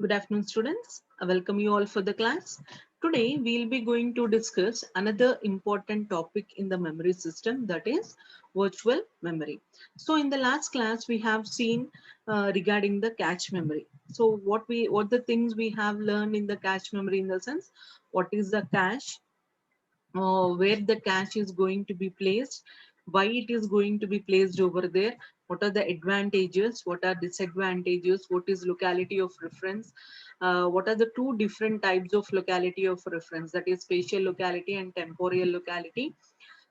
Good afternoon, students. I welcome you all for the class. Today, we'll be going to discuss another important topic in the memory system, that is virtual memory. So, in the last class, we have seen regarding the cache memory. So, what the things we have learned in the cache memory, in the sense, what is the cache, where the cache is going to be placed, why it is going to be placed over there, what are the advantages, what are disadvantages, what is locality of reference, what are the two different types of locality of reference, that is spatial locality and temporal locality.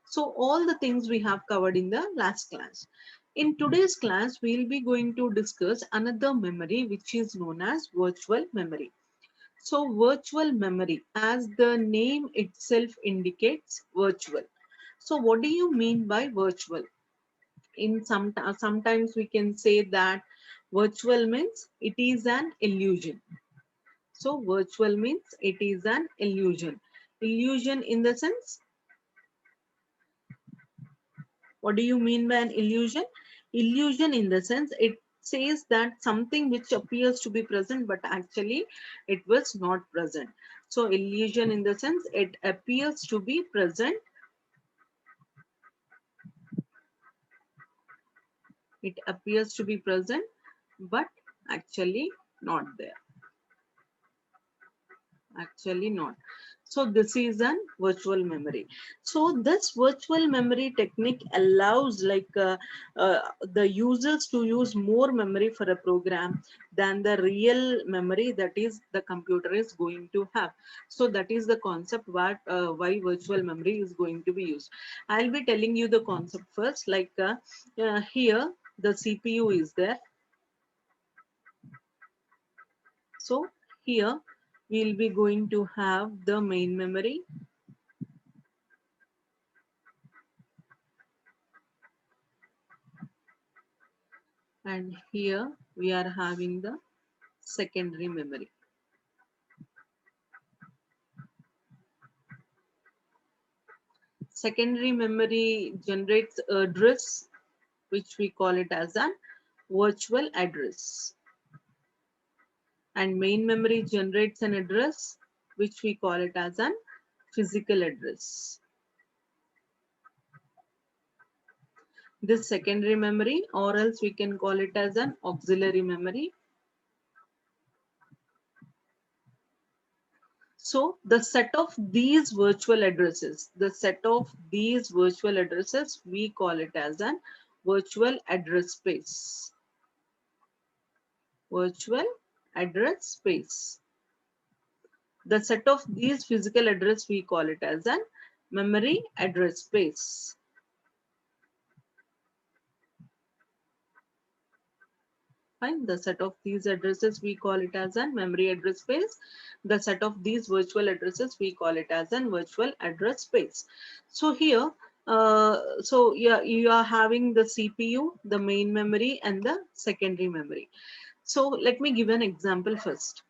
So all the things we have covered in the last class. In today's class, we'll be going to discuss another memory which is known as virtual memory. So virtual memory, as the name itself indicates, virtual. So what do you mean by virtual? In sometimes we can say that virtual means it is an illusion. So virtual means it is an illusion. Illusion in the sense, what do you mean by an illusion? Illusion in the sense it says that something which appears to be present but actually it was not present. So illusion in the sense it appears to be present, it appears to be present but actually not there. Actually not. So this is an virtual memory. So this virtual memory technique allows the users to use more memory for a program than the real memory that is the computer is going to have. So that is the concept why virtual memory is going to be used. I'll be telling you the concept first. Here the CPU is there. So here we'll be going to have the main memory, and here we are having the secondary memory. Secondary memory generates address, which we call it as an virtual address, and main memory generates an address which we call it as an physical address. This secondary memory, or else we can call it as an auxiliary memory. So the set of these virtual addresses, we call it as an virtual address space. Virtual address space. The set of these physical address, we call it as an memory address space. Fine. The set of these addresses, we call it as an memory address space. The set of these virtual addresses, we call it as an virtual address space. So here, yeah, you are having the CPU, the main memory, and the secondary memory. So let me give an example first.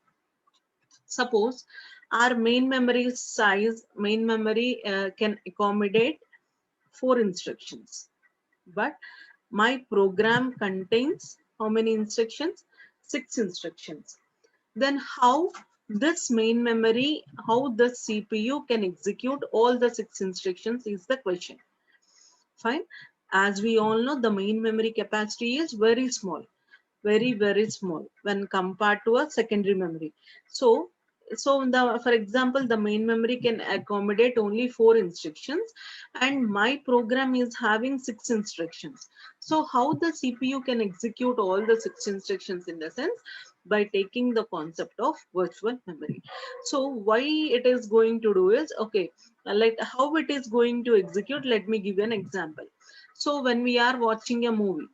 Suppose our main memory can accommodate 4 instructions, but my program contains how many instructions? 6 instructions. Then how the CPU can execute all the 6 instructions is the question. Fine. As we all know, the main memory capacity is very small, very small when compared to a secondary memory. So for example, the main memory can accommodate only 4 instructions, and my program is having 6 instructions. So how the CPU can execute all the 6 instructions? In the sense, by taking the concept of virtual memory. So why it is going to do is, okay, like how it is going to execute, let me give you an example. So when we are watching a movie,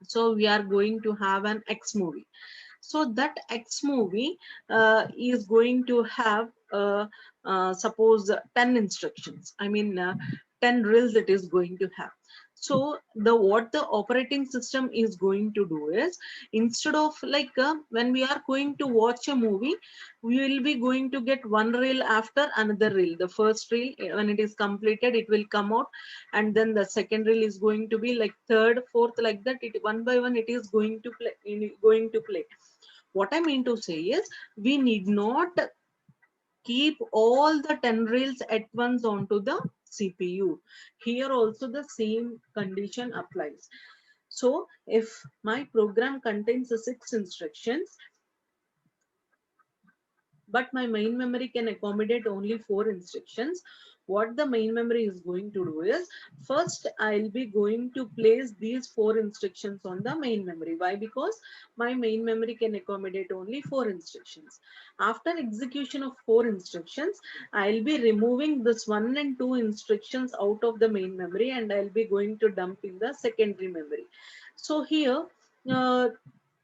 so we are going to have an X movie. So that X movie is going to have suppose 10 instructions. I mean 10 drills it is going to have. So what the operating system is going to do is, instead of when we are going to watch a movie, we will be going to get one reel after another reel. The first reel, when it is completed, it will come out, and then the second reel is going to be like third, fourth, like that. It one by one it is going to play. What I mean to say is we need not keep all the 10 rails at once onto the CPU. Here also the same condition applies. So if my program contains the 6 instructions, but my main memory can accommodate only 4 instructions, what the main memory is going to do is, first I'll be going to place these 4 instructions on the main memory. Why? Because my main memory can accommodate only 4 instructions. After execution of 4 instructions, I'll be removing this 1 and 2 instructions out of the main memory, and I'll be going to dump in the secondary memory. So here, uh,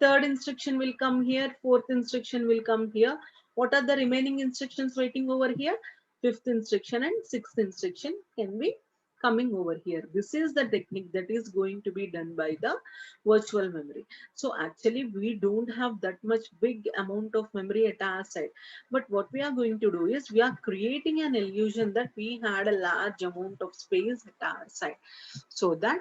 third instruction will come here, fourth instruction will come here. What are the remaining instructions waiting over here? Fifth instruction and sixth instruction can be coming over here. This is the technique that is going to be done by the virtual memory. So actually we don't have that much big amount of memory at our side, but what we are going to do is we are creating an illusion that we had a large amount of space at our side, so that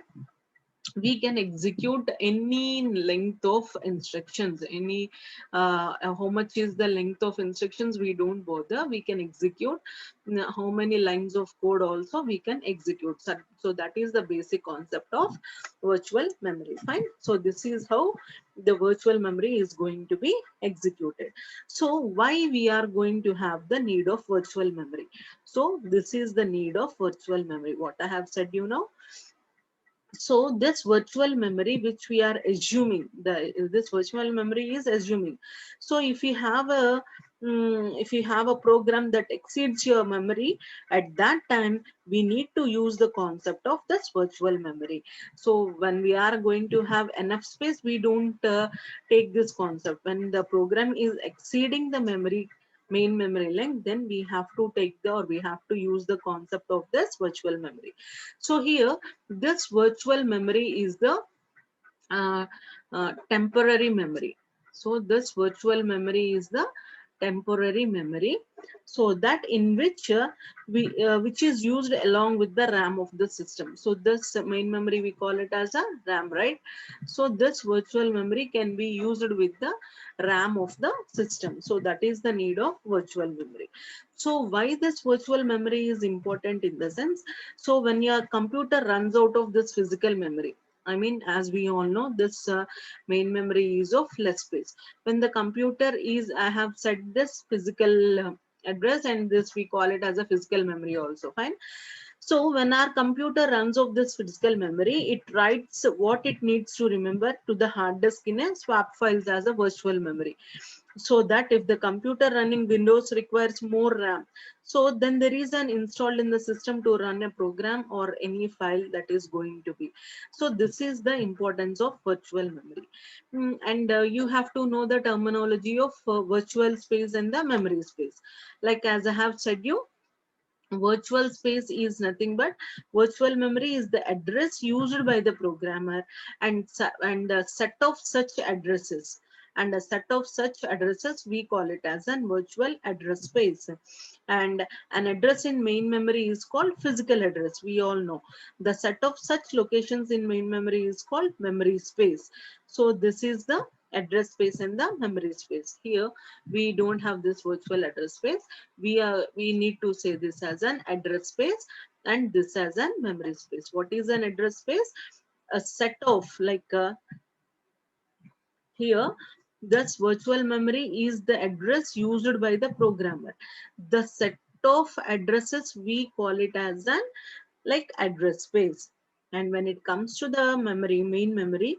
we can execute any length of instructions, any how much is the length of instructions, we don't bother, we can execute how many lines of code also we can execute. So that is the basic concept of virtual memory. Fine. So this is how the virtual memory is going to be executed. So why we are going to have the need of virtual memory? So this is the need of virtual memory, what I have said, you know. So this virtual memory which we are assuming, this virtual memory is assuming, so if you have a if you have a program that exceeds your memory, at that time we need to use the concept of this virtual memory. So when we are going to have enough space, we don't take this concept. When the program is exceeding the memory, main memory length, then we have to take the, or we have to use the concept of this virtual memory. So here this virtual memory is the uh, temporary memory. So this virtual memory is the temporary memory, so that in which which is used along with the RAM of the system. So this main memory we call it as a RAM, right? So this virtual memory can be used with the RAM of the system. So that is the need of virtual memory. So why this virtual memory is important in the sense, so when your computer runs out of this physical memory, I mean, as we all know, this main memory is of less space. When the computer is, I have set this physical address, and this we call it as a physical memory also, fine. So when our computer runs off this physical memory, it writes what it needs to remember to the hard disk in a swap files as a virtual memory. So that if the computer running Windows requires more RAM, so then there is an installed in the system to run a program or any file that is going to be. So this is the importance of virtual memory. And you have to know the terminology of virtual space and the memory space. Like as I have said you, virtual space is nothing but, virtual memory is the address used by the programmer, and a set of such addresses, and a set of such addresses we call it as an virtual address space. And an address in main memory is called physical address, we all know. The set of such locations in main memory is called memory space. So this is the address space and the memory space. Here we don't have this virtual address space, we need to say this as an address space and this as an memory space. What is an address space? A set of, like here this virtual memory is the address used by the programmer. The set of addresses we call it as an, like, address space. And when it comes to the memory, main memory,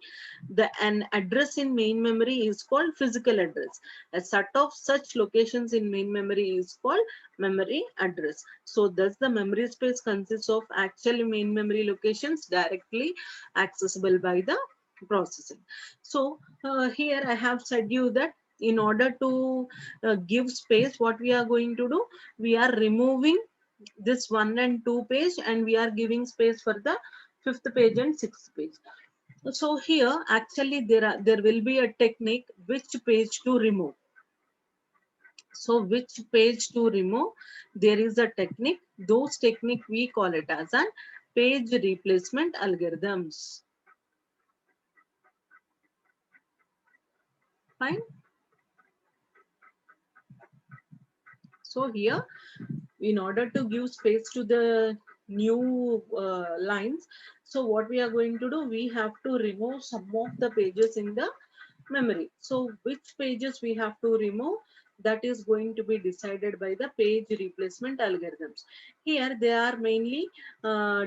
an address in main memory is called physical address. A set of such locations in main memory is called memory address. So thus the memory space consists of actual main memory locations directly accessible by the processing. So here I have said you that in order to give space, what we are going to do, we are removing this 1 and 2 page, and we are giving space for the 5th page and 6th page. So here actually there will be a technique which page to remove. So which page to remove, there is a technique. Those technique we call it as an page replacement algorithms. Fine. So here, in order to give space to the new lines, so what we are going to do, we have to remove some of the pages in the memory. So which pages we have to remove, that is going to be decided by the page replacement algorithms. Here they are mainly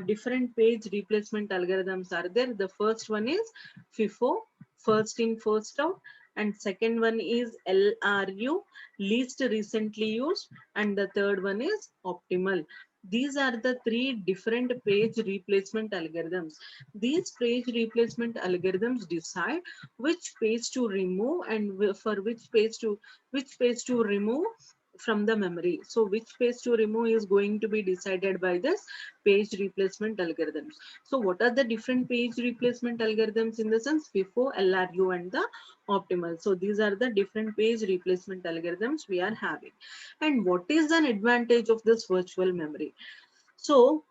different page replacement algorithms are there. The first one is FIFO, first in first out, and second one is LRU, least recently used, and the third one is optimal. These are the three different page replacement algorithms. These page replacement algorithms decide which page to remove and for which page to remove from the memory. So which page to remove is going to be decided by this page replacement algorithms. So what are the different page replacement algorithms in the sense FIFO, LRU, and the optimal? So these are the different page replacement algorithms we are having. And what is an advantage of this virtual memory? So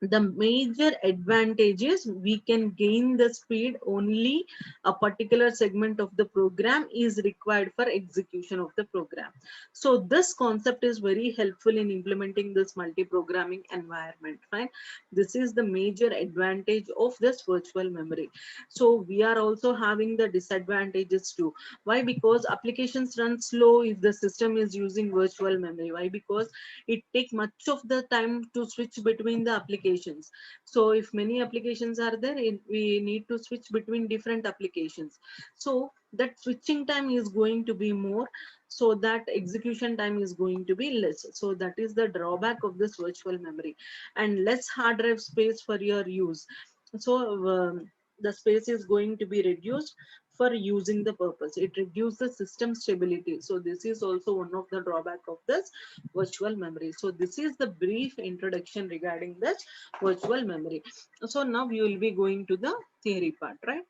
the major advantage is we can gain the speed only a particular segment of the program is required for execution of the program. So this concept is very helpful in implementing this multi-programming environment. Fine, this is the major advantage of this virtual memory. So we are also having the disadvantages too. Why? Because applications run slow if the system is using virtual memory. Why? Because it takes much of the time to switch between the applications. So if many applications are there, we need to switch between different applications. So that switching time is going to be more, so that execution time is going to be less. So that is the drawback of this virtual memory, and less hard drive space for your use. So the space is going to be reduced for using the purpose. It reduces the system stability. So this is also one of the drawback of this virtual memory. So this is the brief introduction regarding this virtual memory. So now we will be going to the theory part, right?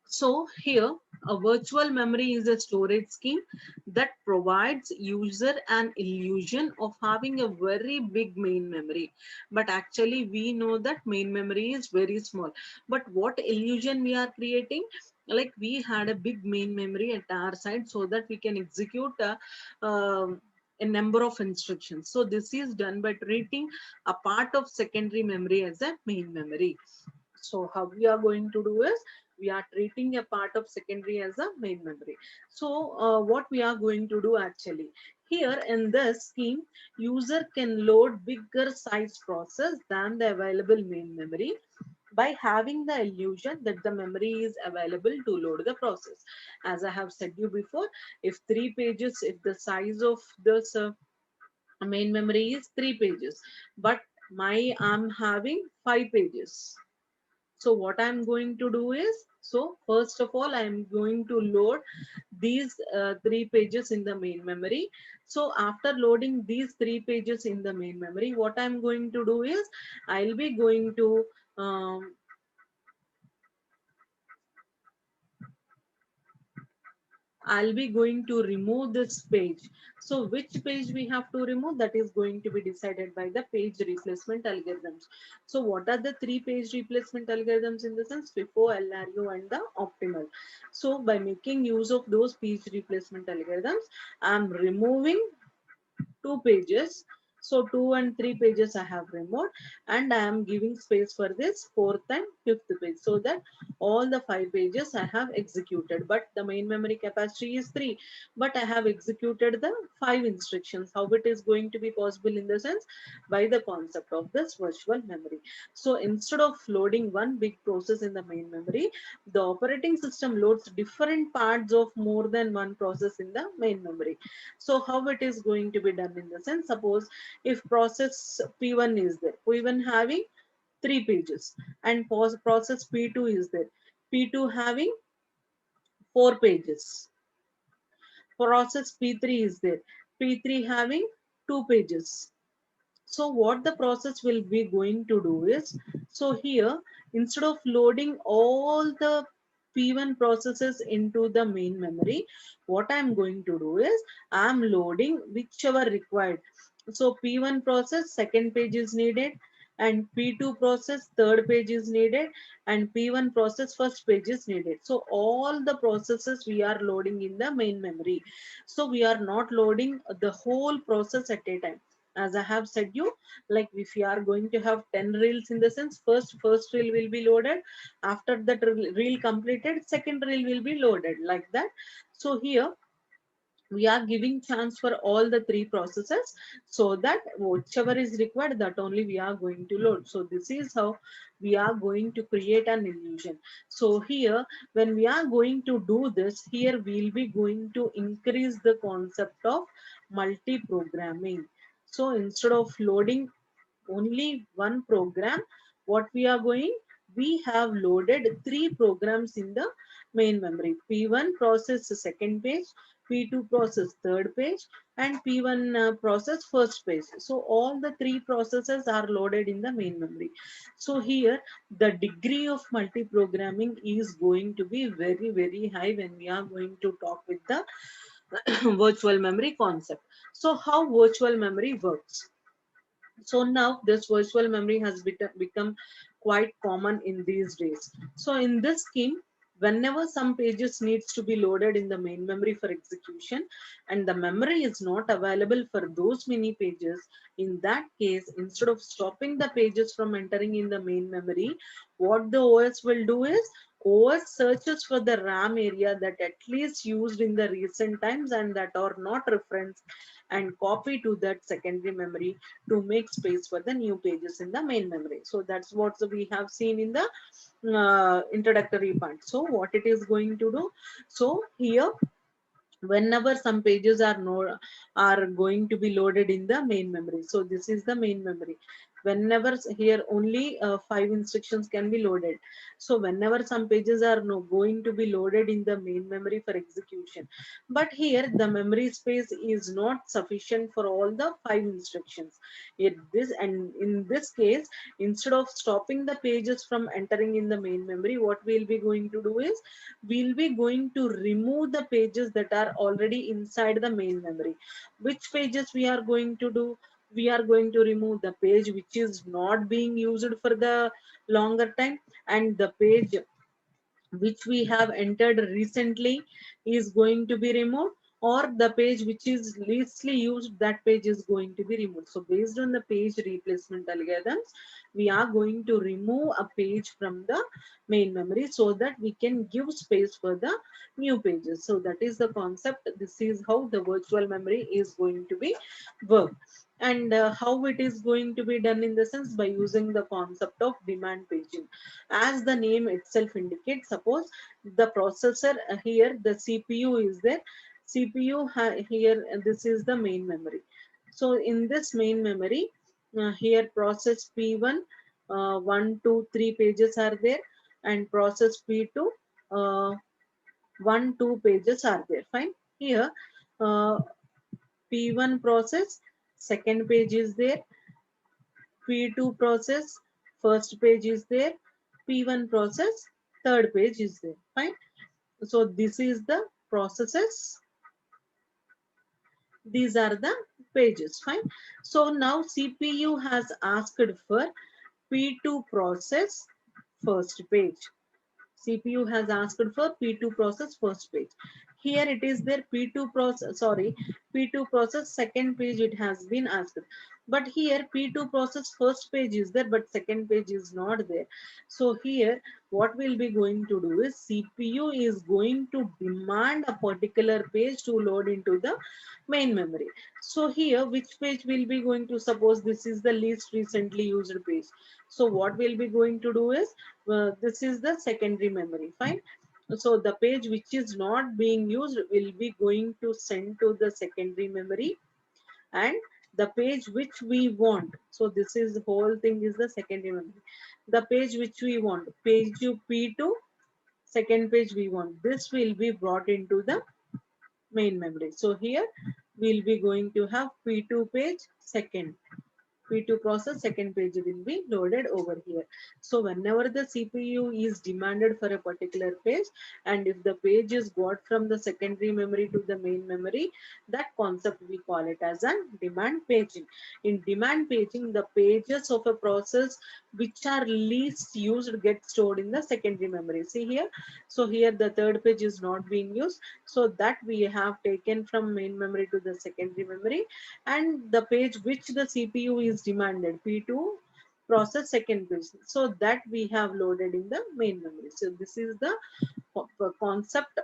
So here, a virtual memory is a storage scheme that provides user an illusion of having a very big main memory. But actually we know that main memory is very small. But what illusion we are creating? Like we had a big main memory at our side so that we can execute a number of instructions. So this is done by treating a part of secondary memory as a main memory. So how we are going to do is, we are treating a part of secondary as a main memory. So what we are going to do actually, here in this scheme, user can load bigger size process than the available main memory by having the illusion that the memory is available to load the process. As I have said you before, if 3 pages, if the size of this main memory is 3 pages, but I'm having 5 pages. So what I'm going to do is, so first of all, I'm going to load these 3 pages in the main memory. So after loading these 3 pages in the main memory, what I'm going to do is, I'll be going to um, I'll be going to remove this page. So which page we have to remove, that is going to be decided by the page replacement algorithms. So what are the 3 page replacement algorithms in the sense FIFO, LRU, and the optimal? So by making use of those page replacement algorithms, I'm removing 2 pages. So 2 and 3 pages I have removed, and I am giving space for this fourth and fifth page, so that all the 5 pages I have executed. But the main memory capacity is 3, but I have executed the 5 instructions. How it is going to be possible in the sense, by the concept of this virtual memory. So instead of loading one big process in the main memory, the operating system loads different parts of more than one process in the main memory. So how it is going to be done in the sense, suppose if process P1 is there, P1 having 3 pages, and process P2 is there, P2 having 4 pages, process P3 is there, P3 having 2 pages. So what the process will be going to do is, so here instead of loading all the P1 processes into the main memory, what I'm going to do is, I'm loading whichever required. So P1 process, second page is needed, and P2 process third page is needed, and P1 process first page is needed. So all the processes we are loading in the main memory. So we are not loading the whole process at a time. As I have said you, like if we are going to have 10 reels, in the sense first reel will be loaded, after that reel completed, second reel will be loaded, like that. So here we are giving chance for all the three processes, so that whichever is required, that only we are going to load. So this is how we are going to create an illusion. So here when we are going to do this, here we'll be going to increase the concept of multi-programming. So instead of loading only one program, what we are going, we have loaded three programs in the main memory. P1 process second page, P2 process third page, and P1 process first page. So all the three processes are loaded in the main memory. So here the degree of multi-programming is going to be very, very high when we are going to talk with the virtual memory concept. So how virtual memory works? So now this virtual memory has become quite common in these days. So in this scheme, whenever some pages needs to be loaded in the main memory for execution, and the memory is not available for those many pages, in that case, instead of stopping the pages from entering in the main memory, what the OS will do is, OS searches for the RAM area that at least used in the recent times and that are not referenced, and copy to that secondary memory to make space for the new pages in the main memory. So that's what we have seen in the introductory part. So what it is going to do, so here whenever some pages are are going to be loaded in the main memory, so this is the main memory. Whenever here only 5 instructions can be loaded, so whenever some pages are going to be loaded in the main memory for execution, but here the memory space is not sufficient for all the 5 instructions. In this case, instead of stopping the pages from entering in the main memory, what we'll be going to do is, we'll be going to remove the pages that are already inside the main memory. Which pages we are going to do? We are going to remove the page which is not being used for the longer time, and the page which we have entered recently is going to be removed, or the page which is leastly used, that page is going to be removed. So based on the page replacement algorithms, we are going to remove a page from the main memory so that we can give space for the new pages. So that is the concept. This is how the virtual memory is going to be worked. And how it is going to be done, in the sense by using the concept of demand paging. As the name itself indicates, suppose the processor here, the CPU is there. CPU here, this is the main memory. So in this main memory, here process P1, 1, 2, 3 pages are there, and process P2, 1, 2 pages are there. Fine. Here, uh, P1 process, second page is there. P2 process, first page is there. P1 process, third page is there. Fine. So this is the processes. These are the pages. Fine. So now CPU has asked for P2 process first page. CPU has asked for P2 process first page. Here it is there P2 process, sorry, P2 process second page it has been asked. But here P2 process first page is there, but second page is not there. So here what we'll be going to do is, CPU is going to demand a particular page to load into the main memory. So here which page will be going to, suppose this is the least recently used page. So what we'll be going to do is, this is the secondary memory. Fine. So the page which is not being used will be going to send to the secondary memory, and the page which we want, so this is the whole thing is the secondary memory. The page which we want, page P2, second page we want, this will be brought into the main memory. So here we'll be going to have P2 page second. P2 process, second page will be loaded over here. So whenever the CPU is demanded for a particular page, and if the page is got from the secondary memory to the main memory, that concept we call it as a demand paging. In demand paging, the pages of a process which are least used get stored in the secondary memory. See here, so here the third page is not being used, so that we have taken from main memory to the secondary memory, and the page which the CPU is demanded, P2 process second page, so that we have loaded in the main memory. So this is the concept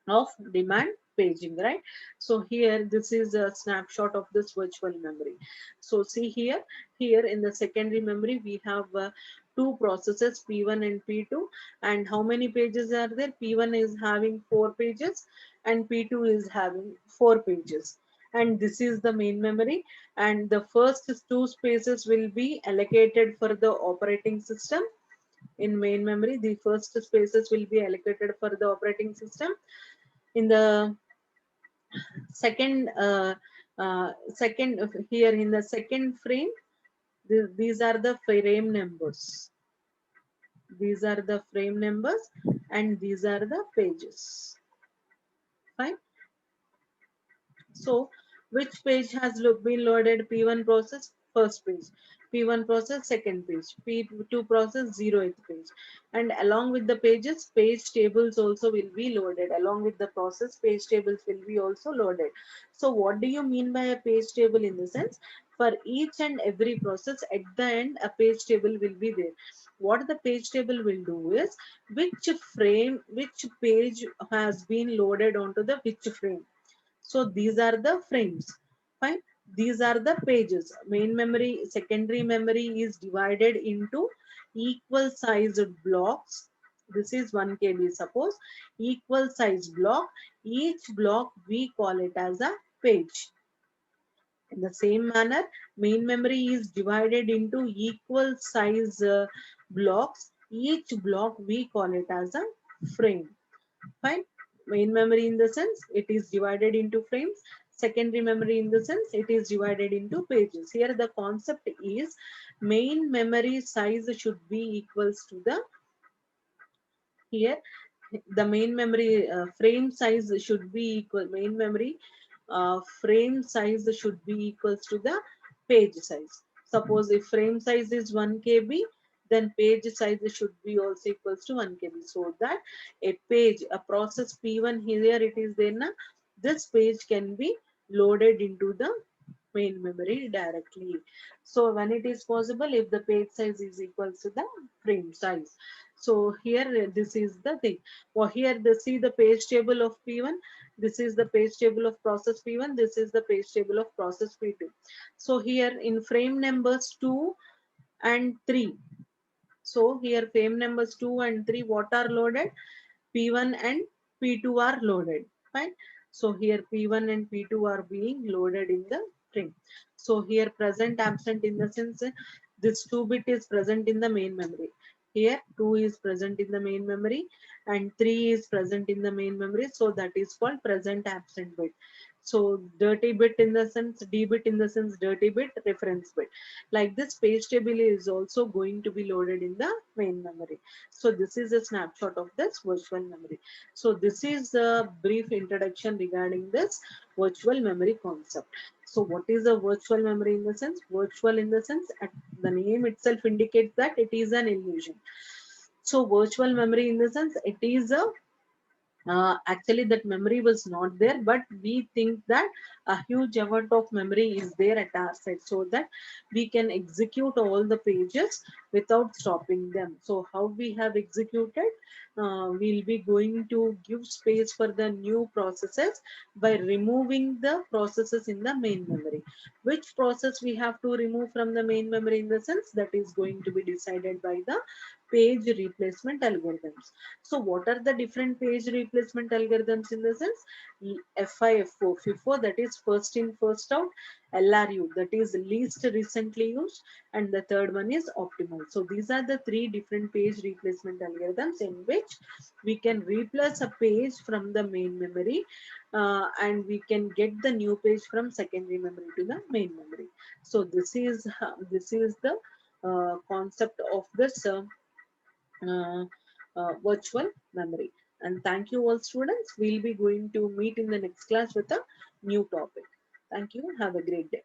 of demand paging, right? So here this is a snapshot of this virtual memory. So see here, here in the secondary memory we have two processes, P1 and P2, and how many pages are there? P1 is having 4 pages and P2 is having 4 pages, and this is the main memory, and the first two spaces will be allocated for the operating system. In main memory, the first spaces will be allocated for the operating system. In the second second here in the second frame, these are the frame numbers, these are the frame numbers, and these are the pages. Fine. So which page has been loaded? P1 process first page, P1 process second page, P2 process 0th page, and along with the pages, page tables also will be loaded. Along with the process, page tables will be also loaded. So what do you mean by a page table? In the sense, for each and every process at the end a page table will be there. What the page table will do is, which frame, which page has been loaded onto the which frame. So these are the frames. Fine. These are the pages. Main memory, secondary memory is divided into equal sized blocks. This is 1 KB. Suppose equal size block. Each block we call it as a page. In the same manner, main memory is divided into equal size blocks. Each block we call it as a frame. Fine. Main memory in the sense it is divided into frames. Secondary memory in the sense it is divided into pages. Here the concept is main memory size should be equals to the, here the main memory frame size should be equal, main memory frame size should be equals to the page size. Suppose if frame size is 1 KB, then page size should be also equals to 1 KB, so that a page, a process P1, here it is there na, this page can be loaded into the main memory directly. So when it is possible, if the page size is equal to the frame size. So here this is the thing. Or here they see the page table of P1. This is the page table of process P1. This is the page table of process P2. So here in frame numbers 2 and 3. So here frame numbers 2 and 3, what are loaded? P1 and P2 are loaded. Fine. So here P1 and P2 are being loaded in the frame. So here present absent in the sense this 2 bit is present in the main memory. Here 2 is present in the main memory and 3 is present in the main memory. So that is called present absent bit. So dirty bit in the sense, D bit in the sense dirty bit, reference bit. Like this page table is also going to be loaded in the main memory. So this is a snapshot of this virtual memory. So this is a brief introduction regarding this virtual memory concept. So what is a virtual memory in the sense? Virtual in the sense, the name itself indicates that it is an illusion. So virtual memory in the sense, it is a actually that memory was not there, but we think that a huge amount of memory is there at our side, so that we can execute all the pages without stopping them. So how we have executed, we'll be going to give space for the new processes by removing the processes in the main memory. Which process we have to remove from the main memory in the sense, that is going to be decided by the page replacement algorithms. So what are the different page replacement algorithms in the sense? FIFO, FIFO, that is first in first out, LRU, that is least recently used, and the third one is optimal. So these are the three different page replacement algorithms in which we can replace a page from the main memory, and we can get the new page from secondary memory to the main memory. So this is the concept of this uh, virtual memory. And thank you all students. We'll be going to meet in the next class with a new topic. Thank you. Have a great day.